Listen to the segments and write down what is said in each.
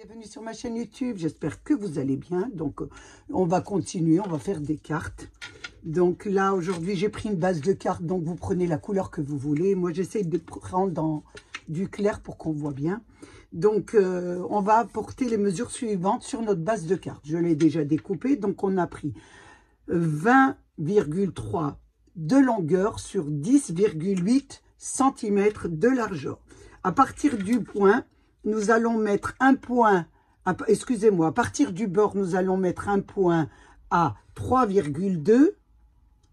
Bienvenue sur ma chaîne YouTube, j'espère que vous allez bien. Donc on va continuer, on va faire des cartes. Donc là aujourd'hui j'ai pris une base de cartes, donc vous prenez la couleur que vous voulez. Moi j'essaie de prendre dans du clair pour qu'on voit bien. Donc on va apporter les mesures suivantes sur notre base de cartes. Je l'ai déjà découpée, donc on a pris 20,3 de longueur sur 10,8 cm de largeur. À partir du point, nous allons mettre un point, excusez-moi, à partir du bord, nous allons mettre un point à 3,2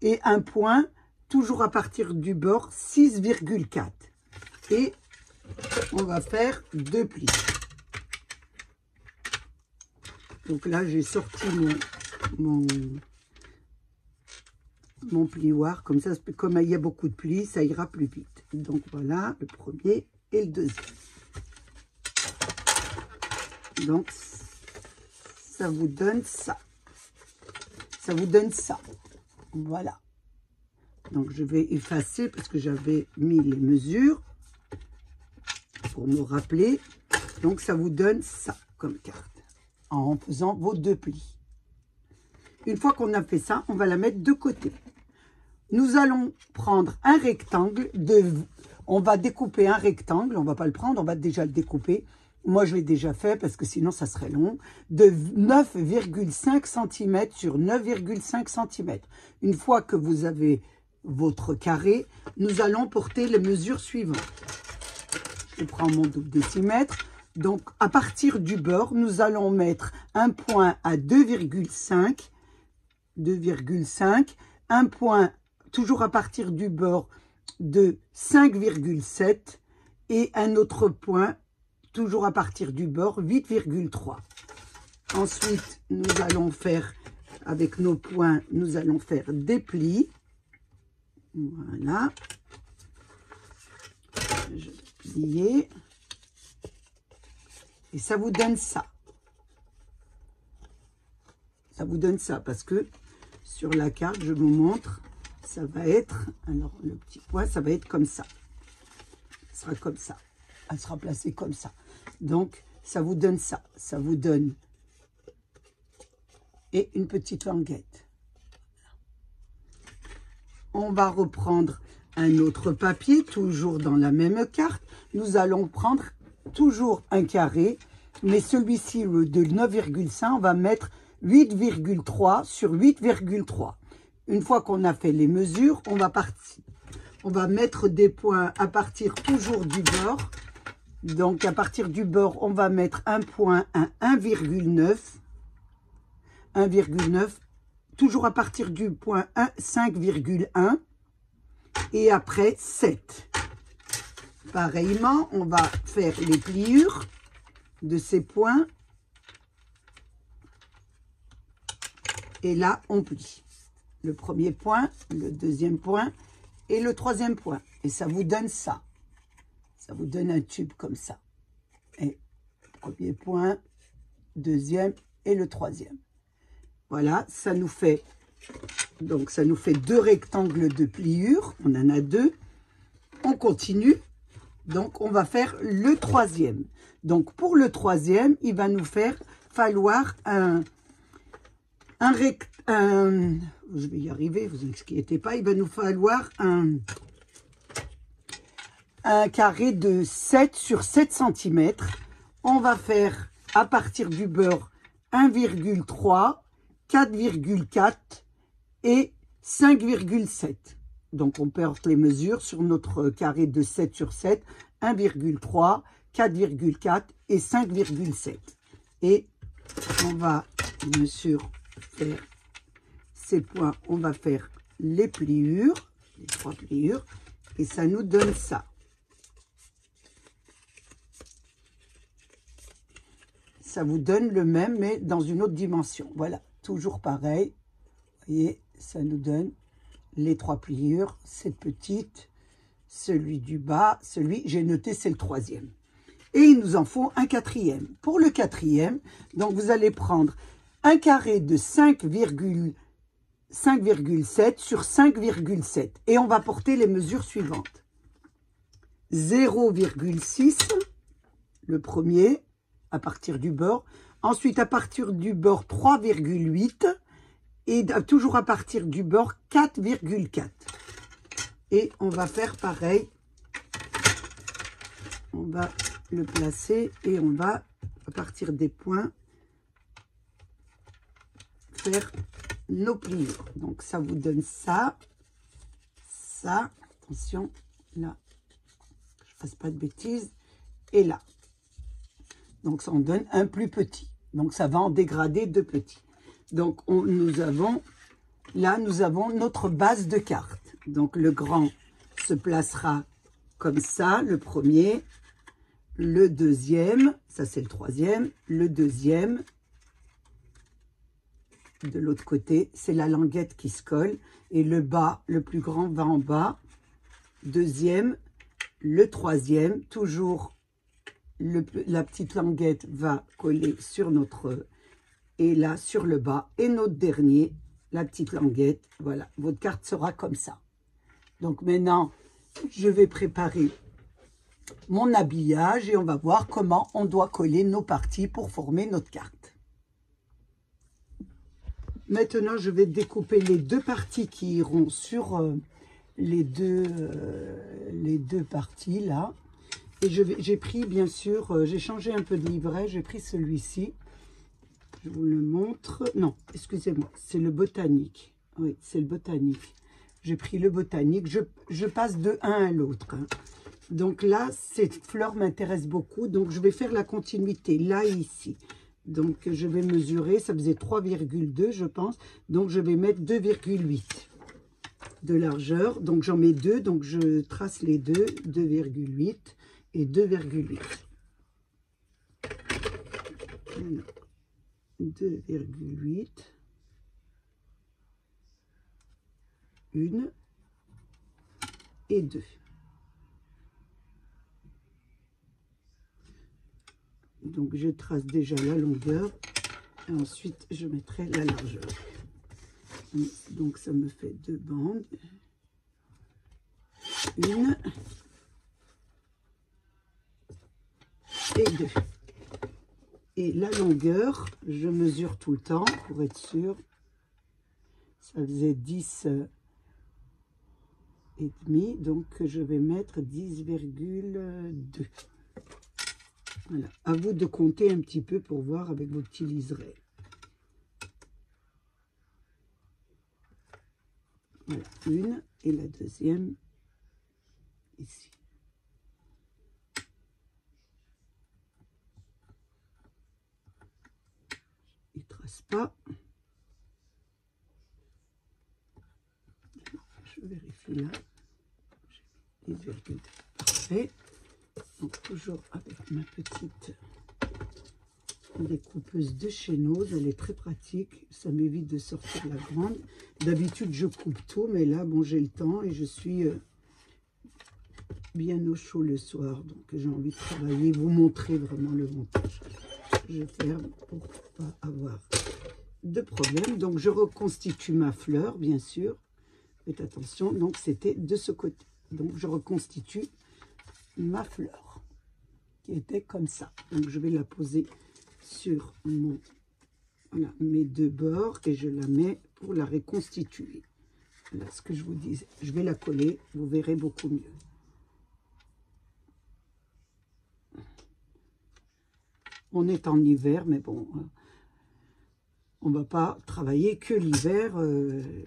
et un point, toujours à partir du bord, 6,4. Et on va faire deux plis. Donc là, j'ai sorti mon plioir, comme ça, comme il y a beaucoup de plis, ça ira plus vite. Donc voilà, le premier et le deuxième. Donc, ça vous donne ça. Ça vous donne ça. Voilà. Donc, je vais effacer parce que j'avais mis les mesures pour me rappeler. Donc, ça vous donne ça comme carte en faisant vos deux plis. Une fois qu'on a fait ça, on va la mettre de côté. Nous allons prendre un rectangle. On va découper un rectangle. On ne va pas le prendre, on va déjà le découper. Moi, je l'ai déjà fait parce que sinon, ça serait long. De 9,5 cm sur 9,5 cm. Une fois que vous avez votre carré, nous allons porter les mesures suivantes. Je prends mon double décimètre. Donc, à partir du bord, nous allons mettre un point à 2,5. Un point, toujours à partir du bord, de 5,7. Et un autre point, toujours à partir du bord, 8,3. Ensuite, nous allons faire, avec nos points, nous allons faire des plis. Voilà. Je vais plier. Et ça vous donne ça. Ça vous donne ça, parce que sur la carte, je vous montre, ça va être, alors le petit point, ça va être comme ça. Ça sera comme ça. Elle sera placée comme ça. Donc, ça vous donne ça. Ça vous donne et une petite languette. On va reprendre un autre papier, toujours dans la même carte. Nous allons prendre toujours un carré, mais celui-ci, le de 9,5, on va mettre 8,3 sur 8,3. Une fois qu'on a fait les mesures, on va partir. On va mettre des points à partir toujours du bord. Donc, à partir du bord, on va mettre un point à 1,9. 1,9. Toujours à partir du point 5,1. Et après, 7. Pareillement, on va faire les pliures de ces points. Et là, on plie. Le premier point, le deuxième point et le troisième point. Et ça vous donne ça. Ça vous donne un tube comme ça. Et premier point, deuxième et le troisième. Voilà, ça nous fait, donc ça nous fait deux rectangles de pliure. On en a deux. On continue. Donc, on va faire le troisième. Donc, pour le troisième, il va nous falloir je vais y arriver, vous inquiétez pas, il va nous falloir un carré de 7 sur 7 cm. On va faire à partir du bord 1,3, 4,4 et 5,7. Donc, on porte les mesures sur notre carré de 7 sur 7, 1,3, 4,4 et 5,7. Et on va, bien sûr, faire ces points. On va faire les pliures, les trois pliures, et ça nous donne ça. Ça vous donne le même, mais dans une autre dimension. Voilà, toujours pareil. Vous voyez, ça nous donne les trois pliures, cette petite, celui du bas, celui, j'ai noté, c'est le troisième. Et il nous en faut un quatrième. Pour le quatrième, donc vous allez prendre un carré de 5,7 sur 5,7. Et on va porter les mesures suivantes. 0,6, le premier, à partir du bord. Ensuite, à partir du bord, 3,8. Et toujours à partir du bord, 4,4. Et on va faire pareil. On va le placer et on va, à partir des points, faire nos pliures. Donc, ça vous donne ça. Ça. Attention, là. Je ne fasse pas de bêtises. Et là. Donc, ça en donne un plus petit. Donc, ça va en dégrader deux petits. Donc, nous avons notre base de carte. Donc, le grand se placera comme ça, le premier, le deuxième, ça c'est le troisième, le deuxième, de l'autre côté, c'est la languette qui se colle, et le bas, le plus grand va en bas, deuxième, le troisième, toujours la petite languette va coller sur notre, et là sur le bas, et notre dernier, la petite languette, voilà, votre carte sera comme ça. Donc maintenant, je vais préparer mon habillage et on va voir comment on doit coller nos parties pour former notre carte. Maintenant, je vais découper les deux parties qui iront sur les deux parties là. Et j'ai pris, bien sûr, j'ai changé un peu de livret, j'ai pris celui-ci. Je vous le montre. Non, excusez-moi, c'est le botanique. Oui, c'est le botanique. J'ai pris le botanique. Je passe de un à l'autre. Hein. Donc là, cette fleur m'intéresse beaucoup. Donc, je vais faire la continuité là et ici. Donc, je vais mesurer. Ça faisait 3,2, je pense. Donc, je vais mettre 2,8 de largeur. Donc, j'en mets deux. Donc, je trace les deux. 2,8 et 2,8. Voilà. 2,8. Une et deux. Donc, je trace déjà la longueur et ensuite, je mettrai la largeur. Donc, ça me fait deux bandes. Une et deux. Et la longueur, je mesure tout le temps pour être sûr. Ça faisait 10 et demi, donc je vais mettre 10,2. Voilà, à vous de compter un petit peu pour voir avec vos petits liserés. Voilà, une et la deuxième ici. Il ne trace pas. Je vérifie là. 10,2. Parfait. Donc, toujours avec ma petite découpeuse de chez Nose. Elle est très pratique. Ça m'évite de sortir la grande. D'habitude, je coupe tout. Mais là, bon, j'ai le temps et je suis bien au chaud le soir. Donc, j'ai envie de travailler, vous montrer vraiment le montage. Je ferme pour pas avoir de problème. Donc, je reconstitue ma fleur, bien sûr. Faites attention. Donc, c'était de ce côté. Donc, je reconstitue ma fleur qui était comme ça. Donc, je vais la poser sur voilà, mes deux bords et je la mets pour la reconstituer. Voilà ce que je vous disais. Je vais la coller, vous verrez beaucoup mieux. On est en hiver, mais bon, on ne va pas travailler que l'hiver.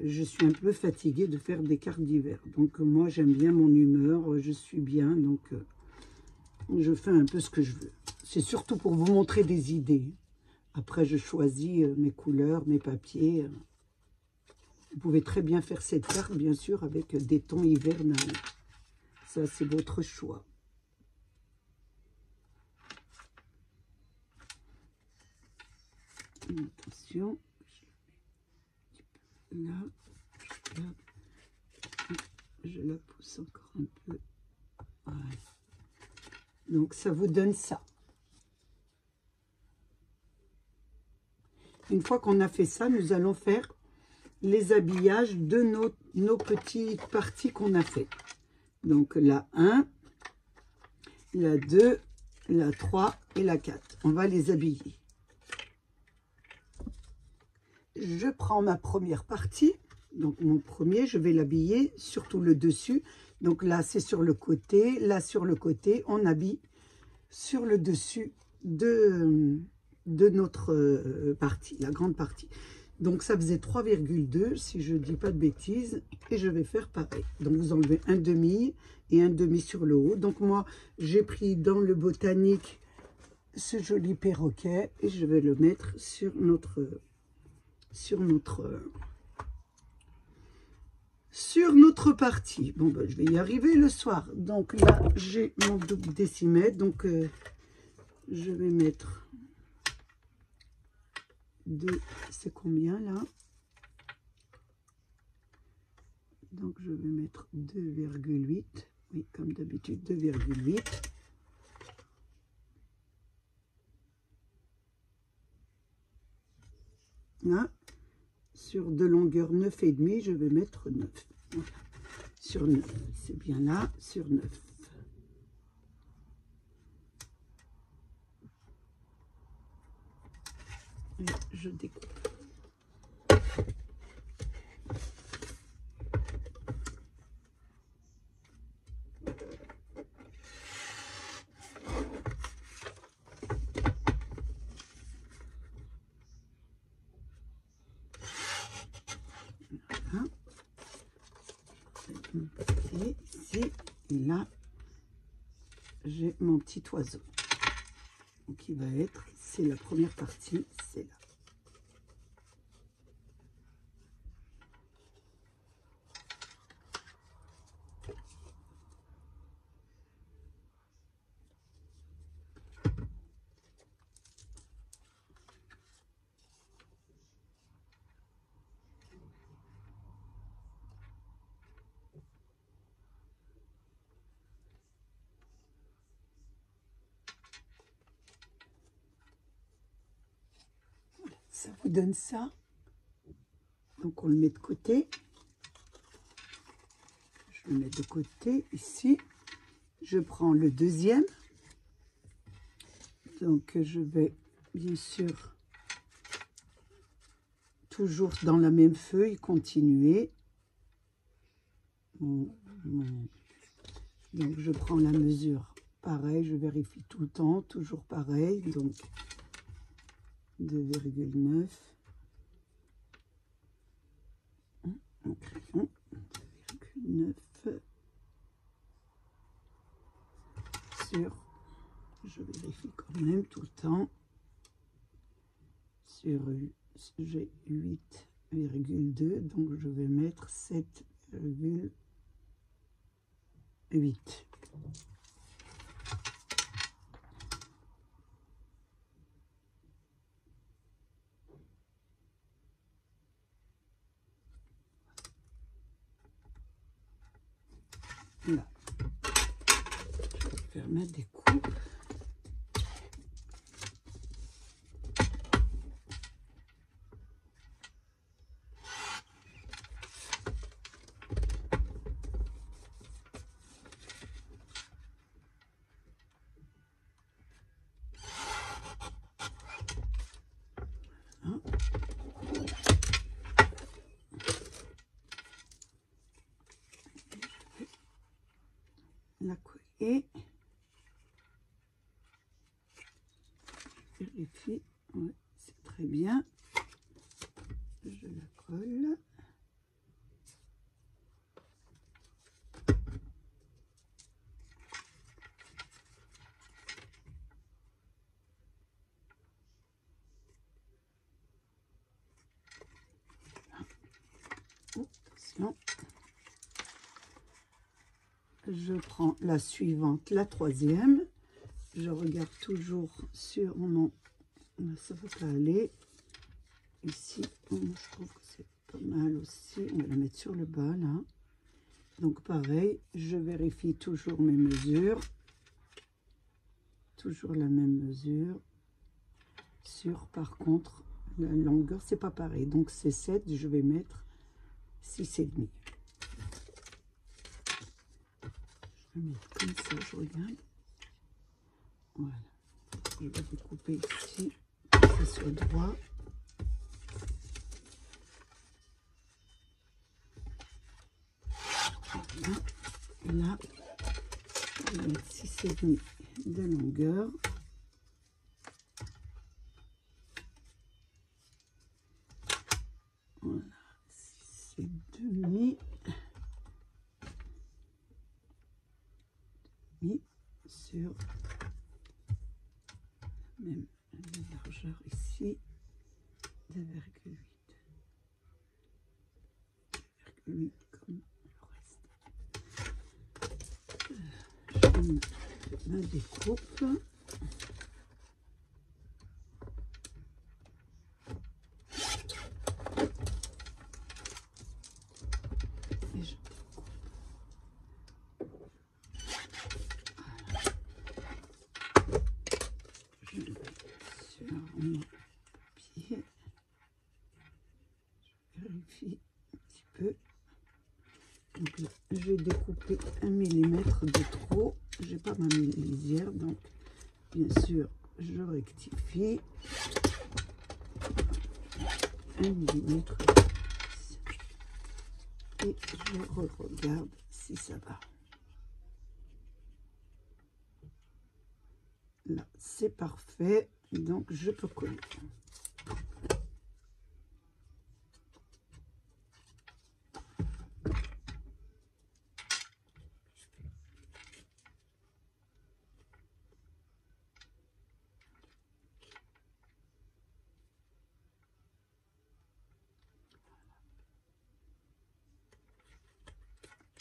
Je suis un peu fatiguée de faire des cartes d'hiver. Donc, moi, j'aime bien mon humeur. Je suis bien. Donc, je fais un peu ce que je veux. C'est surtout pour vous montrer des idées. Après, je choisis mes couleurs, mes papiers. Vous pouvez très bien faire cette carte, bien sûr, avec des tons hivernaux. Ça, c'est votre choix. Attention, là, je la pousse encore un peu. Voilà. Donc, ça vous donne ça. Une fois qu'on a fait ça, nous allons faire les habillages de nos petites parties qu'on a fait. Donc, la 1, la 2, la 3 et la 4. on va les habiller. Je prends ma première partie, donc mon premier, je vais l'habiller surtout le dessus. Donc là, c'est sur le côté, là sur le côté, on habille sur le dessus de notre partie, la grande partie. Donc ça faisait 3,2 si je dis pas de bêtises, et je vais faire pareil. Donc vous enlevez un demi et un demi sur le haut. Donc moi j'ai pris dans le botanique ce joli perroquet et je vais le mettre sur notre partie. Bon ben, je vais y arriver le soir. Donc là j'ai mon double décimètre, donc je vais mettre c'est combien là? Donc je vais mettre 2,8, oui comme d'habitude 2,8. Là, sur de longueur 9,5, je vais mettre 9. Voilà. Sur 9, c'est bien là, sur 9. Et je découpe. Voilà. Et ici, et là, j'ai mon petit oiseau. Donc, qui va être, c'est la première partie, c'est là. Ça vous donne ça. Donc on le met de côté. Je le mets de côté ici. Je prends le deuxième. Donc je vais bien sûr toujours dans la même feuille continuer. Donc je prends la mesure. Pareil, je vérifie tout le temps, toujours pareil. Donc 2,9. Mon crayon, 2,9 sur, je vérifie quand même tout le temps, sur, j'ai 8,2, donc je vais mettre 7,8. Là, je vais faire ma découpe. La coller, vérifie, ouais, c'est très bien, je la colle, attention. Je prends la suivante, la troisième. Je regarde toujours sur mon... Ça va pas aller. Ici, je trouve que c'est pas mal aussi. On va la mettre sur le bas, là. Donc, pareil, je vérifie toujours mes mesures. Toujours la même mesure. Sur, par contre, la longueur, c'est pas pareil. Donc, c'est 7, je vais mettre 6,5. Je vais mettre comme ça, je regarde. Voilà. Je vais découper ici, que ça soit droit. Voilà. Et là, je vais mettre 6,5 de longueur. Voilà, 6,5 sur même la largeur ici, 2,8. 2,8 comme le reste. Je me découpe. Et je découpe. Je le mets sur mon papier. Je vérifie un petit peu. Donc là, j'ai découpé 1 mm de trop. J'ai pas ma lisière, donc bien sûr, je rectifie. 1 mm. Et je regarde si ça va. Là, c'est parfait. Donc, je peux coller.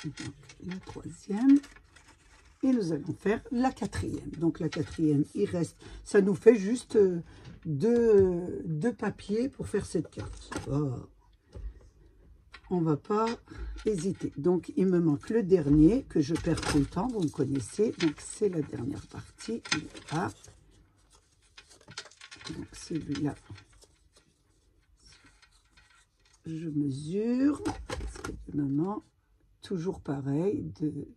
Donc, la troisième. Et nous allons faire la quatrième. Donc la quatrième, il reste, ça nous fait juste deux papiers pour faire cette carte. Oh. On va pas hésiter. Donc il me manque le dernier que je perds tout le temps, vous me connaissez. Donc c'est la dernière partie. Là. Donc celui-là, je mesure. Parce que le moment, toujours pareil, de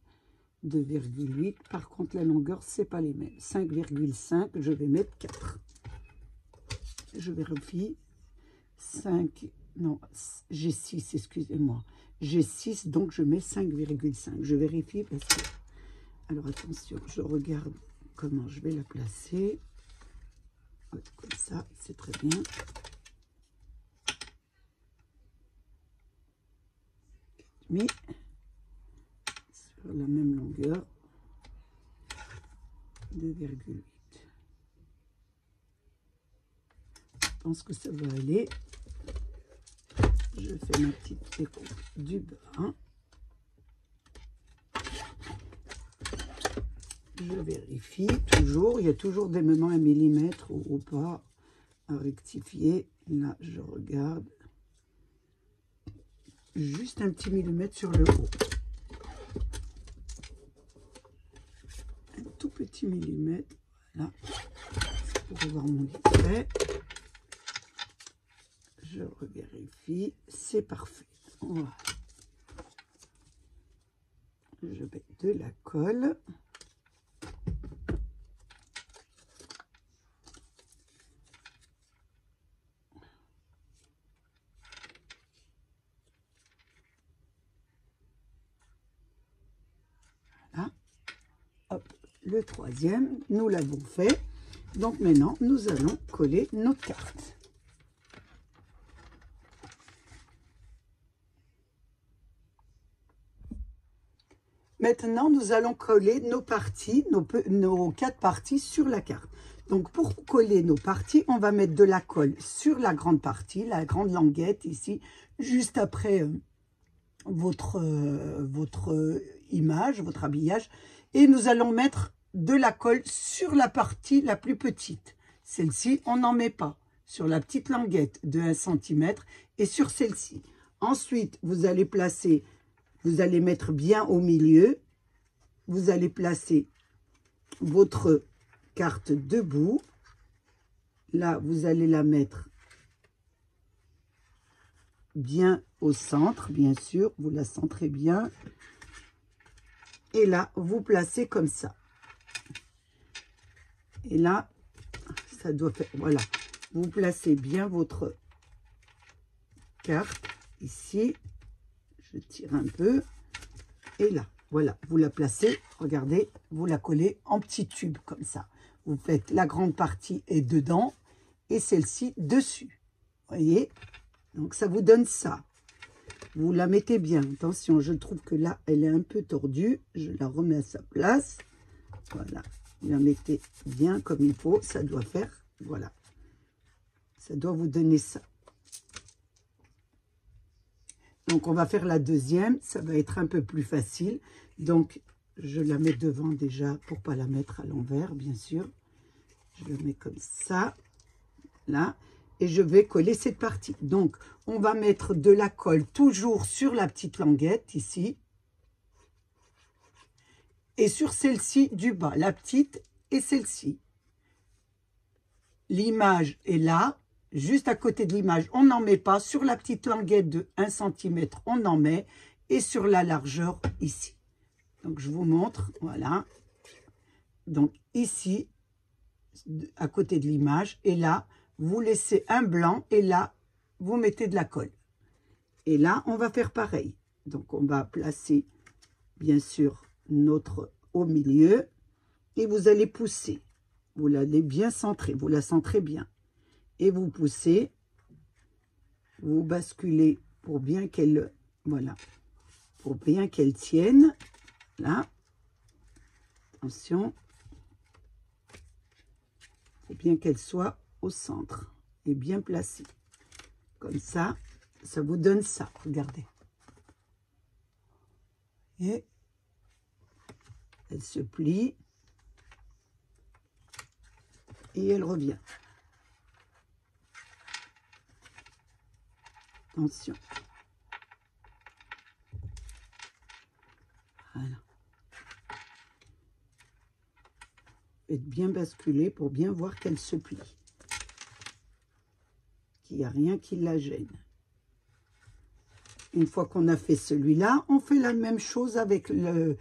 2,8. Par contre, la longueur, c'est pas les mêmes. 5,5, je vais mettre 4. Je vérifie. 5, non, j'ai 6, excusez-moi. J'ai 6, donc je mets 5,5. Je vérifie parce que... Alors, attention, je regarde comment je vais la placer. Comme ça, c'est très bien. Mais... la même longueur, 2,8. Je pense que ça va aller. Je fais ma petite découpe du bas. Je vérifie toujours. Il y a toujours des moments 1 mm ou pas à rectifier. Là, je regarde. Juste un petit millimètre sur le haut. Tout petit millimètre, voilà, pour avoir mon livret. Je revérifie, c'est parfait. Voilà. Je mets de la colle. Voilà. Hop. Le troisième, nous l'avons fait. Donc maintenant, nous allons coller notre carte. Maintenant, nous allons coller nos parties, nos 4 parties sur la carte. Donc, pour coller nos parties, on va mettre de la colle sur la grande partie, la grande languette ici, juste après votre image, votre habillage. Et nous allons mettre de la colle sur la partie la plus petite. Celle-ci, on n'en met pas. Sur la petite languette de 1 cm et sur celle-ci. Ensuite, vous allez placer, vous allez mettre bien au milieu. Vous allez placer votre carte debout. Là, vous allez la mettre bien au centre, bien sûr. Vous la centrez bien. Et là, vous placez comme ça. Et là, ça doit faire, voilà. Vous placez bien votre carte ici. Je tire un peu. Et là, voilà, vous la placez, regardez, vous la collez en petits tubes comme ça. Vous faites la grande partie est dedans et celle-ci dessus. Voyez? Donc ça vous donne ça. Vous la mettez bien. Attention, je trouve que là, elle est un peu tordue. Je la remets à sa place. Voilà. Vous la mettez bien comme il faut. Ça doit faire, voilà. Ça doit vous donner ça. Donc, on va faire la deuxième. Ça va être un peu plus facile. Donc, je la mets devant déjà pour ne pas la mettre à l'envers, bien sûr. Je la mets comme ça. Là. Et je vais coller cette partie. Donc, on va mettre de la colle toujours sur la petite languette, ici. Et sur celle-ci du bas, la petite et celle-ci. L'image est là, juste à côté de l'image. On n'en met pas. Sur la petite languette de 1 cm, on en met. Et sur la largeur, ici. Donc, je vous montre, voilà. Donc, ici, à côté de l'image, et là, vous laissez un blanc et là, vous mettez de la colle. Et là, on va faire pareil. Donc, on va placer, bien sûr, notre au milieu et vous allez pousser. Vous l'allez bien centrer, vous la centrez bien. Et vous poussez, vous basculez pour bien qu'elle, voilà, pour bien qu'elle tienne. Là, attention, il faut bien qu'elle soit au centre et bien placée. Comme ça, ça vous donne ça. Regardez. Et elle se plie et elle revient. Attention. Voilà. Faites bien basculer pour bien voir qu'elle se plie. Qu'il n'y a rien qui la gêne. Une fois qu'on a fait celui-là, on fait la même chose avec le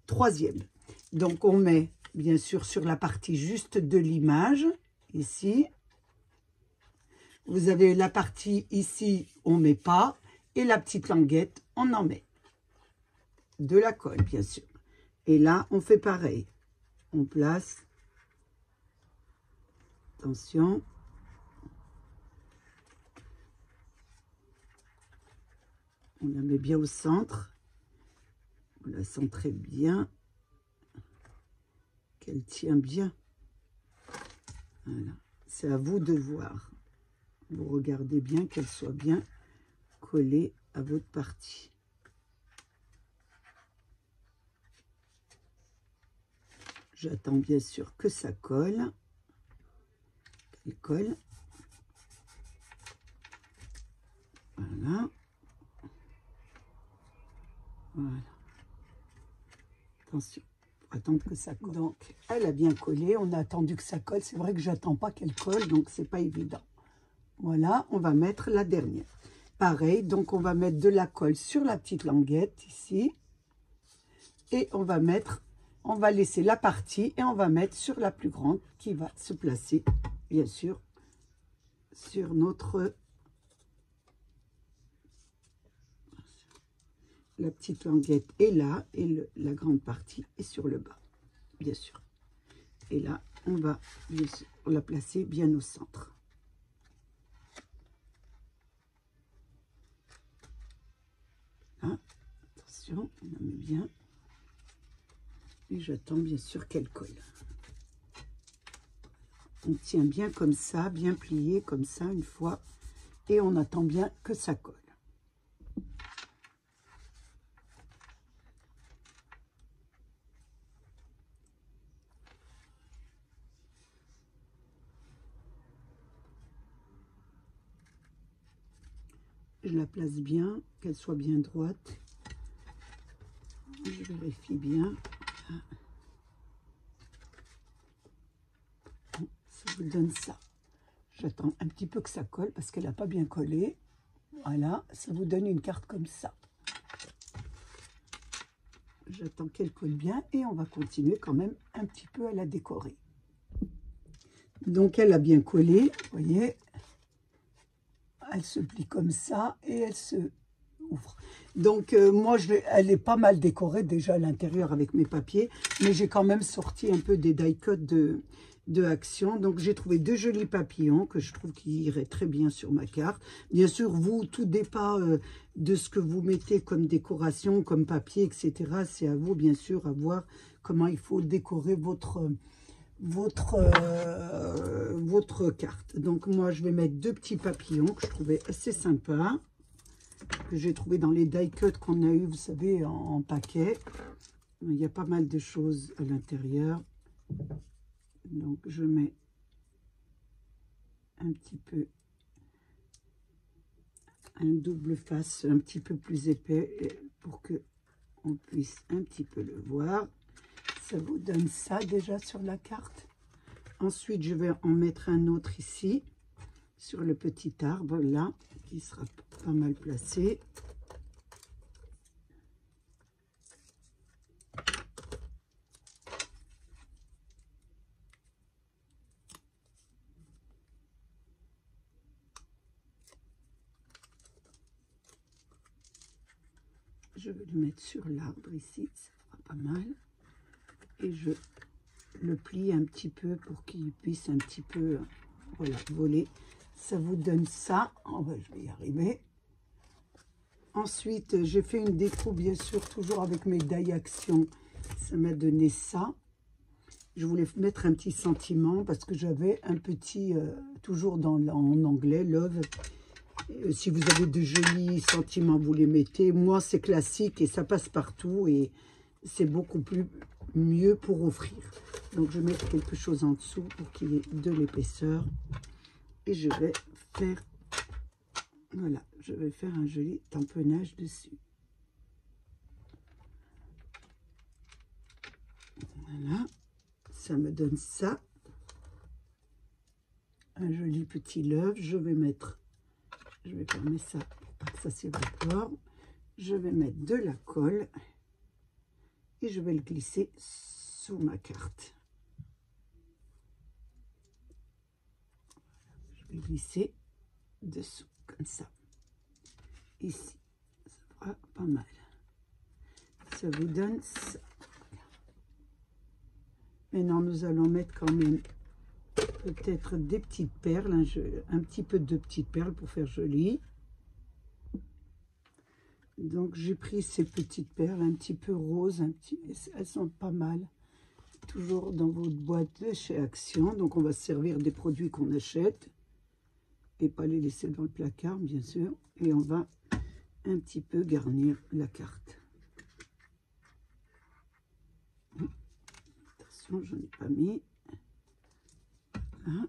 troisième. Donc, on met, bien sûr, sur la partie juste de l'image, ici. Vous avez la partie ici, on ne met pas. Et la petite languette, on en met. De la colle, bien sûr. Et là, on fait pareil. On place. Attention. On la met bien au centre. On la centre bien. Qu'elle tient bien. Voilà. C'est à vous de voir. Vous regardez bien qu'elle soit bien collée à votre partie. J'attends bien sûr que ça colle. Elle colle. Voilà. Voilà. Attention, attendre que ça colle. Donc, elle a bien collé. On a attendu que ça colle. C'est vrai que j'attends pas qu'elle colle, donc c'est pas évident. Voilà, on va mettre la dernière. Pareil, donc on va mettre de la colle sur la petite languette ici. Et on va laisser la partie et on va mettre sur la plus grande qui va se placer, bien sûr, sur notre... La petite languette est là et la grande partie est sur le bas, bien sûr. Et là, on va bien sûr, la placer bien au centre. Là, attention, on la met bien. Et j'attends bien sûr qu'elle colle. On tient bien comme ça, bien plié comme ça une fois. Et on attend bien que ça colle. Je la place bien, qu'elle soit bien droite. Je vérifie bien. Ça vous donne ça. J'attends un petit peu que ça colle parce qu'elle n'a pas bien collé. Voilà, ça vous donne une carte comme ça. J'attends qu'elle colle bien et on va continuer quand même un petit peu à la décorer. Donc, elle a bien collé, vous voyez. Elle se plie comme ça et elle se ouvre. Donc, moi, elle est pas mal décorée déjà à l'intérieur avec mes papiers, mais j'ai quand même sorti un peu des die-cuts de Action. Donc, j'ai trouvé 2 jolis papillons que je trouve qui iraient très bien sur ma carte. Bien sûr, vous, tout dépend de ce que vous mettez comme décoration, comme papier, etc. C'est à vous, bien sûr, à voir comment il faut décorer votre carte. Donc, moi, je vais mettre 2 petits papillons que je trouvais assez sympas, que j'ai trouvé dans les die-cuts qu'on a eu, vous savez, en paquet. Il y a pas mal de choses à l'intérieur. Donc, je mets un petit peu un double face un petit peu plus épais pour que on puisse un petit peu le voir. Ça vous donne ça déjà sur la carte. Ensuite, je vais en mettre un autre ici, sur le petit arbre là, qui sera pas mal placé. Je vais le mettre sur l'arbre ici, ça fera pas mal. Et je le plie un petit peu pour qu'il puisse un petit peu, voilà, voler. Ça vous donne ça. Oh ben, je vais y arriver. Ensuite, j'ai fait une déco, bien sûr, toujours avec mes die Action. Ça m'a donné ça. Je voulais mettre un petit sentiment parce que j'avais un petit, toujours en anglais, love. Si vous avez de jolis sentiments, vous les mettez. Moi, c'est classique et ça passe partout et c'est beaucoup plus mieux pour offrir. Donc, je vais mettre quelque chose en dessous pour qu'il y ait de l'épaisseur. Et je vais faire, voilà, je vais faire un joli tamponnage dessus. Voilà, ça me donne ça. Un joli petit love. Je vais fermer ça pour pas que ça s'évapore. Je vais mettre de la colle et je vais le glisser sous ma carte. Je vais glisser dessous, comme ça. Ici, ça fera pas mal. Ça vous donne ça. Maintenant, nous allons mettre quand même peut-être des petites perles, un petit peu de petites perles pour faire joli. Donc, j'ai pris ces petites perles un petit peu roses, elles sont pas mal. Toujours dans votre boîte de chez Action. Donc, on va se servir des produits qu'on achète et pas les laisser dans le placard, bien sûr. Et on va un petit peu garnir la carte. Attention, je n'en ai pas mis. Là.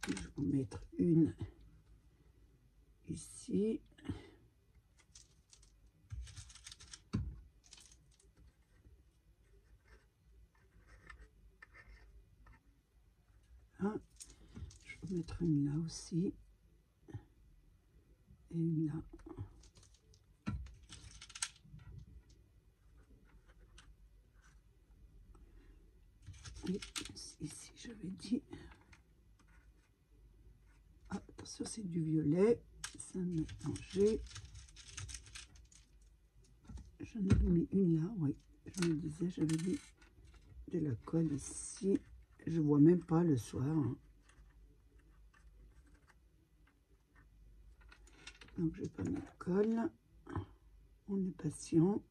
Je vais en mettre une ici. Là. Je vais mettre une là aussi. Et une là. Et ici, j'avais dit... Ah, attention, c'est du violet. Ça me mélangeait. J'en avais mis une là, oui. Je me disais, j'avais mis de la colle ici. Je vois même pas le soir. Hein. Donc, je vais pas mettre colle. On est patient.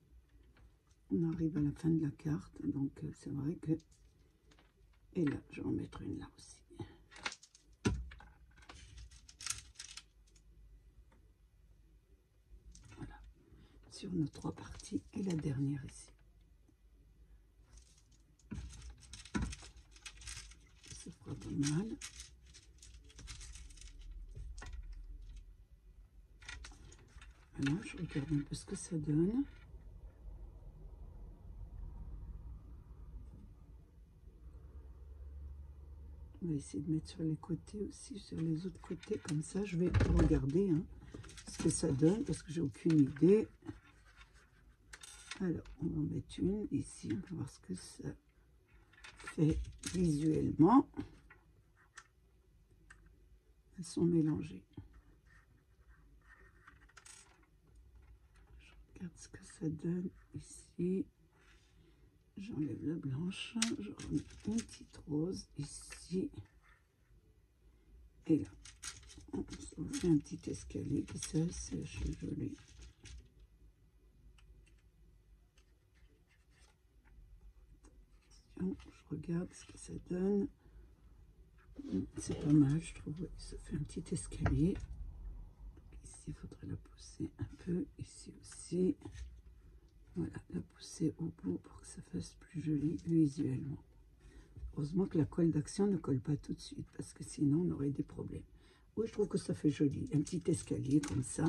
On arrive à la fin de la carte. Donc, c'est vrai que... Et là, je vais en mettre une là aussi. Voilà. Sur nos 3 parties. Et la dernière ici. Ça fera pas mal. Voilà, je regarde un peu ce que ça donne. On va essayer de mettre sur les côtés aussi, sur les autres côtés, comme ça. Je vais regarder hein, ce que ça donne, parce que j'ai aucune idée. Alors, on va en mettre une ici, on va voir ce que ça fait visuellement. Elles sont mélangées. Je regarde ce que ça donne ici. J'enlève la blanche, je remets une petite rose ici. Et là, on fait un petit escalier qui s'assèche, joli. Je regarde ce que ça donne. C'est pas mal, je trouve. Oui, ça fait un petit escalier. Ici, il faudrait la pousser un peu. Ici aussi. Voilà, la pousser au bout pour que ça fasse plus joli visuellement. Heureusement que la colle d'action ne colle pas tout de suite, parce que sinon on aurait des problèmes. Oui, je trouve que ça fait joli. Un petit escalier comme ça.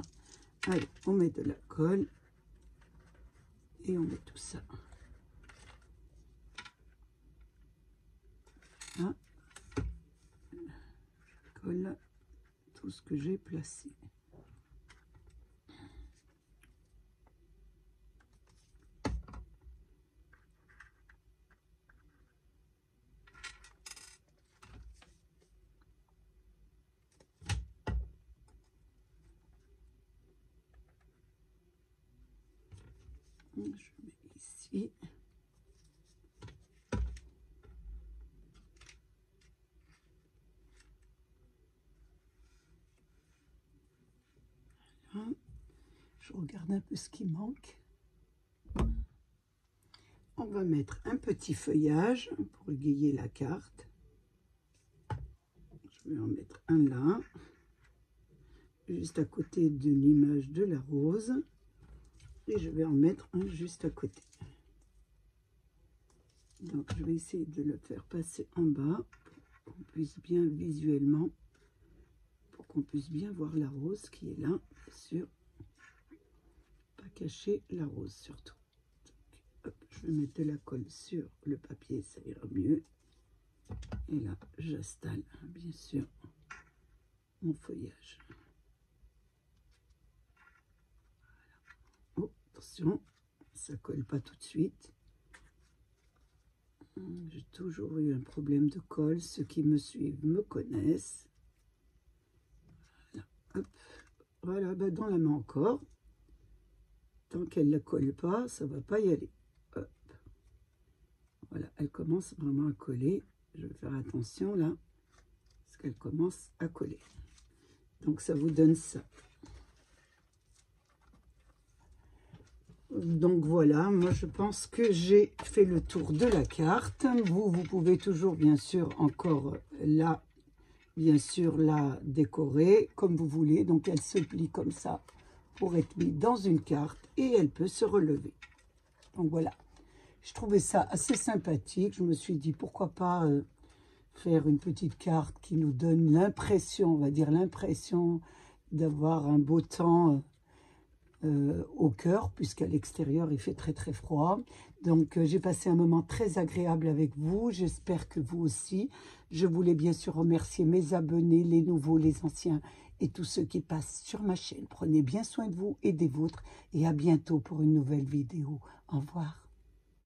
Allez, on met de la colle. Et on met tout ça. Là, je colle tout ce que j'ai placé. Je mets ici. Voilà. Je regarde un peu ce qui manque. On va mettre un petit feuillage pour égayer la carte. Je vais en mettre un là, juste à côté de l'image de la rose. Et je vais en mettre un juste à côté. Donc je vais essayer de le faire passer en bas pour qu'on puisse bien visuellement, pour qu'on puisse bien voir la rose qui est là, bien sûr. Pas cacher la rose surtout. Donc, hop, je vais mettre de la colle sur le papier, ça ira mieux. Et là, j'installe bien sûr mon feuillage. Oh, attention, ça colle pas tout de suite. J'ai toujours eu un problème de colle. Ceux qui me suivent me connaissent. Voilà, hop. Voilà, bah dans la main encore. Tant qu'elle ne la colle pas, ça ne va pas y aller. Hop. Voilà, elle commence vraiment à coller. Je vais faire attention là, parce qu'elle commence à coller. Donc ça vous donne ça. Donc voilà, moi je pense que j'ai fait le tour de la carte. Vous pouvez toujours bien sûr encore là, bien sûr la décorer comme vous voulez. Donc elle se plie comme ça pour être mise dans une carte et elle peut se relever. Donc voilà, je trouvais ça assez sympathique. Je me suis dit pourquoi pas faire une petite carte qui nous donne l'impression, on va dire l'impression d'avoir un beau temps au cœur, puisqu'à l'extérieur il fait très très froid. Donc j'ai passé un moment très agréable avec vous, j'espère que vous aussi. Je voulais bien sûr remercier mes abonnés, les nouveaux, les anciens et tous ceux qui passent sur ma chaîne. Prenez bien soin de vous et des vôtres et à bientôt pour une nouvelle vidéo. Au revoir.